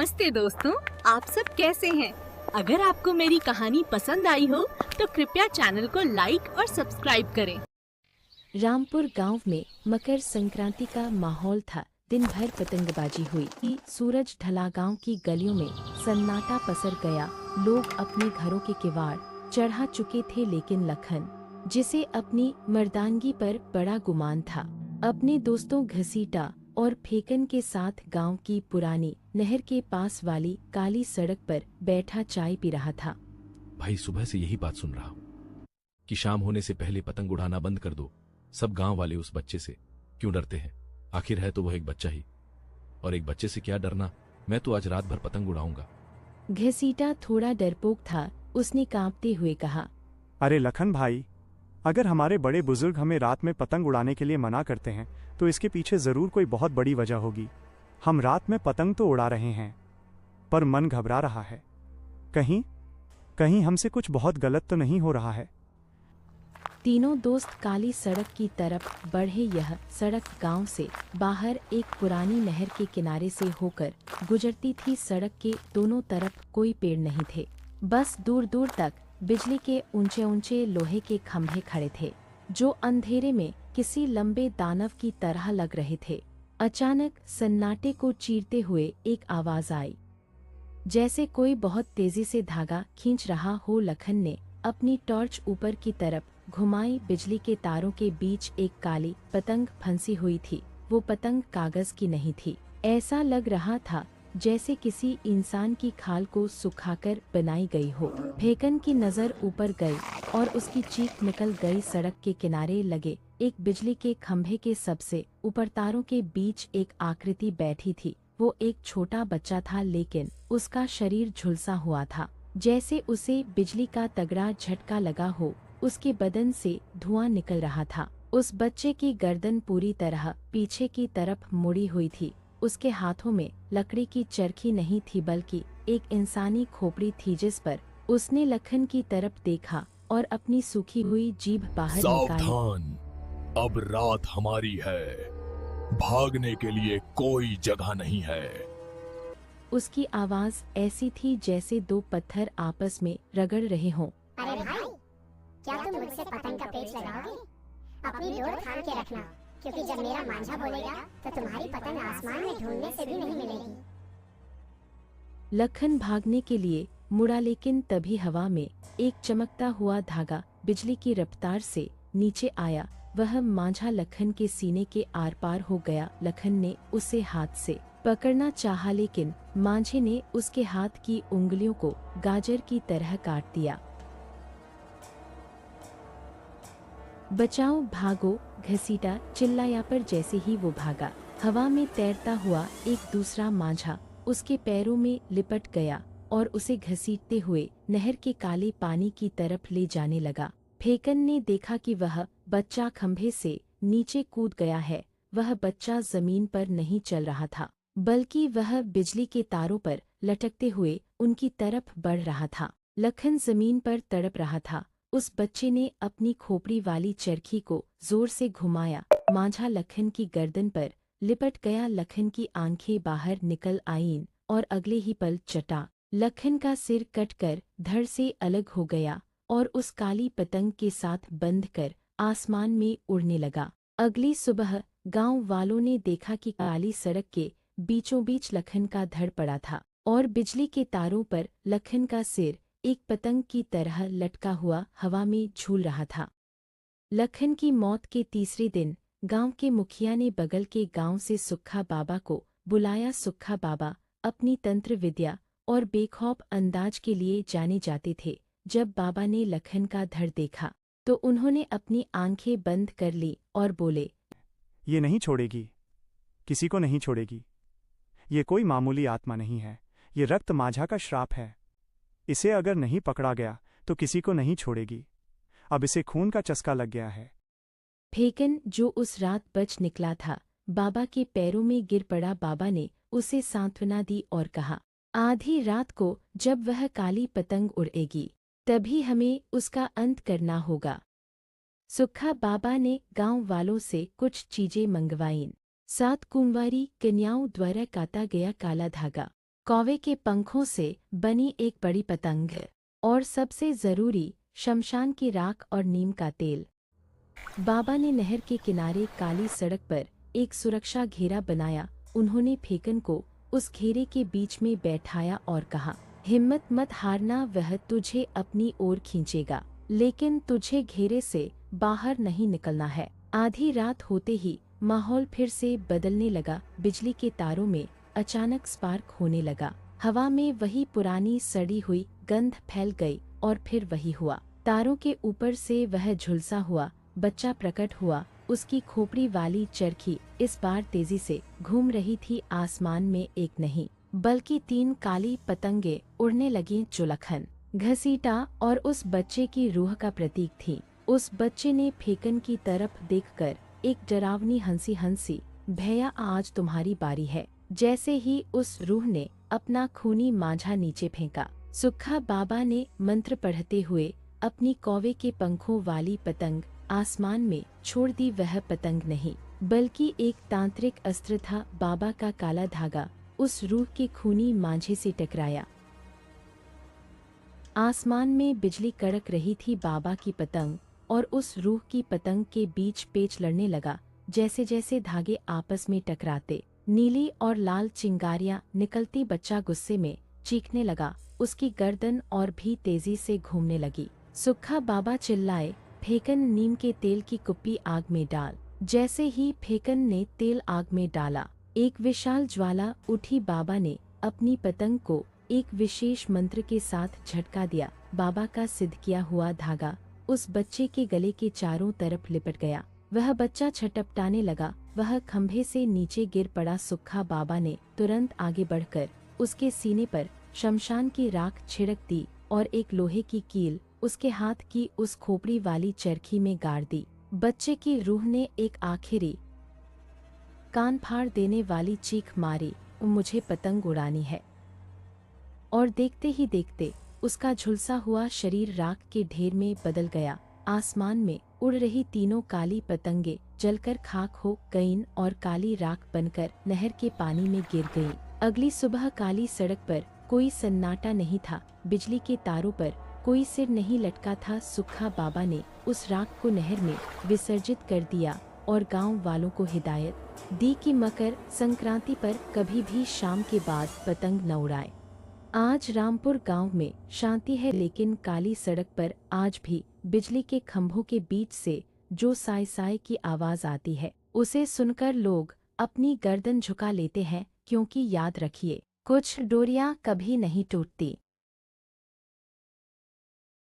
नमस्ते दोस्तों, आप सब कैसे हैं? अगर आपको मेरी कहानी पसंद आई हो तो कृपया चैनल को लाइक और सब्सक्राइब करें। रामपुर गांव में मकर संक्रांति का माहौल था। दिन भर पतंगबाजी हुई। सूरज ढला, गांव की गलियों में सन्नाटा पसर गया। लोग अपने घरों के किवाड़ चढ़ा चुके थे, लेकिन लखन, जिसे अपनी मर्दानगी पर बड़ा गुमान था, अपने दोस्तों घसीटा और फेकन के साथ गांव की पुरानी नहर के पास वाली काली सड़क पर बैठा चाय पी रहा था। भाई, सुबह से यही बात सुन रहा हूं कि शाम होने से पहले पतंग उड़ाना बंद कर दो। सब गांव वाले उस बच्चे से क्यों डरते हैं? आखिर है तो वह एक बच्चा ही, और एक बच्चे से क्या डरना। मैं तो आज रात भर पतंग उड़ाऊंगा। घसीटा थोड़ा डरपोक था। उसने कांपते हुए कहा, अरे लखन भाई, अगर हमारे बड़े बुजुर्ग हमें रात में पतंग उड़ाने के लिए मना करते हैं तो इसके पीछे जरूर कोई बहुत बड़ी वजह होगी। हम रात में पतंग तो उड़ा रहे हैं, पर मन घबरा रहा है। कहीं कहीं हमसे कुछ बहुत गलत तो नहीं हो रहा है। तीनों दोस्त काली सड़क की तरफ बढ़े। यह सड़क गांव से बाहर एक पुरानी नहर के किनारे से होकर गुजरती थी। सड़क के दोनों तरफ कोई पेड़ नहीं थे, बस दूर दूर तक बिजली के ऊंचे ऊंचे लोहे के खंभे खड़े थे, जो अंधेरे में किसी लंबे दानव की तरह लग रहे थे। अचानक सन्नाटे को चीरते हुए एक आवाज आई, जैसे कोई बहुत तेजी से धागा खींच रहा हो। लखन ने अपनी टॉर्च ऊपर की तरफ घुमाई। बिजली के तारों के बीच एक काली पतंग फंसी हुई थी। वो पतंग कागज की नहीं थी। ऐसा लग रहा था जैसे किसी इंसान की खाल को सुखाकर बनाई गई हो। फेकन की नजर ऊपर गई और उसकी चीख निकल गई। सड़क के किनारे लगे एक बिजली के खंभे के सबसे ऊपर तारों के बीच एक आकृति बैठी थी। वो एक छोटा बच्चा था, लेकिन उसका शरीर झुलसा हुआ था, जैसे उसे बिजली का तगड़ा झटका लगा हो। उसके बदन से धुआं निकल रहा था। उस बच्चे की गर्दन पूरी तरह पीछे की तरफ मुड़ी हुई थी। उसके हाथों में लकड़ी की चरखी नहीं थी, बल्कि एक इंसानी खोपड़ी थी, जिस पर उसने लखन की तरफ देखा और अपनी सूखी हुई जीभ बाहर निकाली। सावधान, अब रात हमारी है, भागने के लिए कोई जगह नहीं है। उसकी आवाज ऐसी थी जैसे दो पत्थर आपस में रगड़ रहे हों। अरे भाई, क्या तुम मुझसे पतंग का पेच लगाओगे? अपनी डोर थाम के रखना, क्योंकि जब मेरा मांझा बोलेगा तो तुम्हारी पतंग आसमान में ढूंढने से भी नहीं मिलेगी। लखन भागने के लिए मुड़ा, लेकिन तभी हवा में एक चमकता हुआ धागा बिजली की रफ्तार से नीचे आया। वह मांझा लखन के सीने के आर पार हो गया। लखन ने उसे हाथ से पकड़ना चाहा, लेकिन मांझे ने उसके हाथ की उंगलियों को गाजर की तरह काट दिया। बचाओ, भागो, घसीटा चिल्लाया, पर जैसे ही वो भागा, हवा में तैरता हुआ एक दूसरा मांझा उसके पैरों में लिपट गया और उसे घसीटते हुए नहर के काले पानी की तरफ ले जाने लगा। फेकन ने देखा कि वह बच्चा खंभे से नीचे कूद गया है। वह बच्चा जमीन पर नहीं चल रहा था, बल्कि वह बिजली के तारों पर लटकते हुए उनकी तरफ बढ़ रहा था। लखन जमीन पर तड़प रहा था। उस बच्चे ने अपनी खोपड़ी वाली चरखी को जोर से घुमाया। मांझा लखन की गर्दन पर लिपट गया। लखन की आंखें बाहर निकल आईं और अगले ही पल चटा लखन का सिर कटकर धड़ से अलग हो गया और उस काली पतंग के साथ बंध कर आसमान में उड़ने लगा। अगली सुबह गांव वालों ने देखा कि काली सड़क के बीचों बीच लखन का धड़ पड़ा था और बिजली के तारों पर लखन का सिर एक पतंग की तरह लटका हुआ हवा में झूल रहा था। लखन की मौत के तीसरे दिन गांव के मुखिया ने बगल के गांव से सुक्खा बाबा को बुलाया। सुक्खा बाबा अपनी तंत्र विद्या और बेखौफ अंदाज के लिए जाने जाते थे। जब बाबा ने लखन का धड़ देखा तो उन्होंने अपनी आंखें बंद कर ली और बोले, ये नहीं छोड़ेगी, किसी को नहीं छोड़ेगी। ये कोई मामूली आत्मा नहीं है, ये रक्त मांझा का श्राप है। इसे अगर नहीं पकड़ा गया तो किसी को नहीं छोड़ेगी। अब इसे खून का चस्का लग गया है। फेकन, जो उस रात बच निकला था, बाबा के पैरों में गिर पड़ा। बाबा ने उसे सांत्वना दी और कहा, आधी रात को जब वह काली पतंग उड़ेगी, तभी हमें उसका अंत करना होगा। सुक्खा बाबा ने गांव वालों से कुछ चीजें मंगवाईं। 7 कुंवारी कन्याओं द्वारा काटा गया काला धागा, कौवे के पंखों से बनी एक बड़ी पतंग और सबसे ज़रूरी शमशान की राख और नीम का तेल। बाबा ने नहर के किनारे काली सड़क पर एक सुरक्षा घेरा बनाया। उन्होंने फेकन को उस घेरे के बीच में बैठाया और कहा, हिम्मत मत हारना, वह तुझे अपनी ओर खींचेगा, लेकिन तुझे घेरे से बाहर नहीं निकलना है। आधी रात होते ही माहौल फिर से बदलने लगा। बिजली के तारों में अचानक स्पार्क होने लगा। हवा में वही पुरानी सड़ी हुई गंध फैल गई और फिर वही हुआ। तारों के ऊपर से वह झुलसा हुआ बच्चा प्रकट हुआ। उसकी खोपड़ी वाली चरखी इस बार तेजी से घूम रही थी। आसमान में एक नहीं बल्कि 3 काली पतंगे उड़ने लगीं जो लखन, घसीटा और उस बच्चे की रूह का प्रतीक थी। उस बच्चे ने फेकन की तरफ देखकर एक डरावनी हंसी हंसी, भैया आज तुम्हारी बारी है। जैसे ही उस रूह ने अपना खूनी मांझा नीचे फेंका, सुक्खा बाबा ने मंत्र पढ़ते हुए अपनी कौवे के पंखों वाली पतंग आसमान में छोड़ दी। वह पतंग नहीं बल्कि एक तांत्रिक अस्त्र था। बाबा का काला धागा उस रूह के खूनी मांझे से टकराया। आसमान में बिजली कड़क रही थी। बाबा की पतंग और उस रूह की पतंग के बीच पेच लड़ने लगा। जैसे जैसे धागे आपस में टकराते, नीली और लाल चिंगारियां निकलती। बच्चा गुस्से में चीखने लगा। उसकी गर्दन और भी तेजी से घूमने लगी। सुक्खा बाबा चिल्लाए, फेकन नीम के तेल की कुप्पी आग में डाल। जैसे ही फेकन ने तेल आग में डाला, एक विशाल ज्वाला उठी। बाबा ने अपनी पतंग को एक विशेष मंत्र के साथ झटका दिया। बाबा का सिद्ध किया हुआ धागा उस बच्चे के गले के चारों तरफ लिपट गया। वह बच्चा छटपटाने लगा। वह खंभे से नीचे गिर पड़ा। सुक्खा बाबा ने तुरंत आगे बढ़कर उसके सीने पर शमशान की राख छिड़क दी और एक लोहे की कील उसके हाथ की उस खोपड़ी वाली चरखी में गाड़ दी। बच्चे की रूह ने एक आखिरी कान फाड़ देने वाली चीख मारी, मुझे पतंग उड़ानी है। और देखते ही देखते उसका झुलसा हुआ शरीर राख के ढेर में बदल गया। आसमान में उड़ रही 3 काली पतंगे जलकर खाक हो गईं और काली राख बनकर नहर के पानी में गिर गईं। अगली सुबह काली सड़क पर कोई सन्नाटा नहीं था। बिजली के तारों पर कोई सिर नहीं लटका था। सुक्खा बाबा ने उस राख को नहर में विसर्जित कर दिया और गांव वालों को हिदायत दी कि मकर संक्रांति पर कभी भी शाम के बाद पतंग न उड़ाए। आज रामपुर गांव में शांति है, लेकिन काली सड़क पर आज भी बिजली के खंभों के बीच से जो साय साय की आवाज आती है, उसे सुनकर लोग अपनी गर्दन झुका लेते हैं, क्योंकि याद रखिए, कुछ डोरियां कभी नहीं टूटती।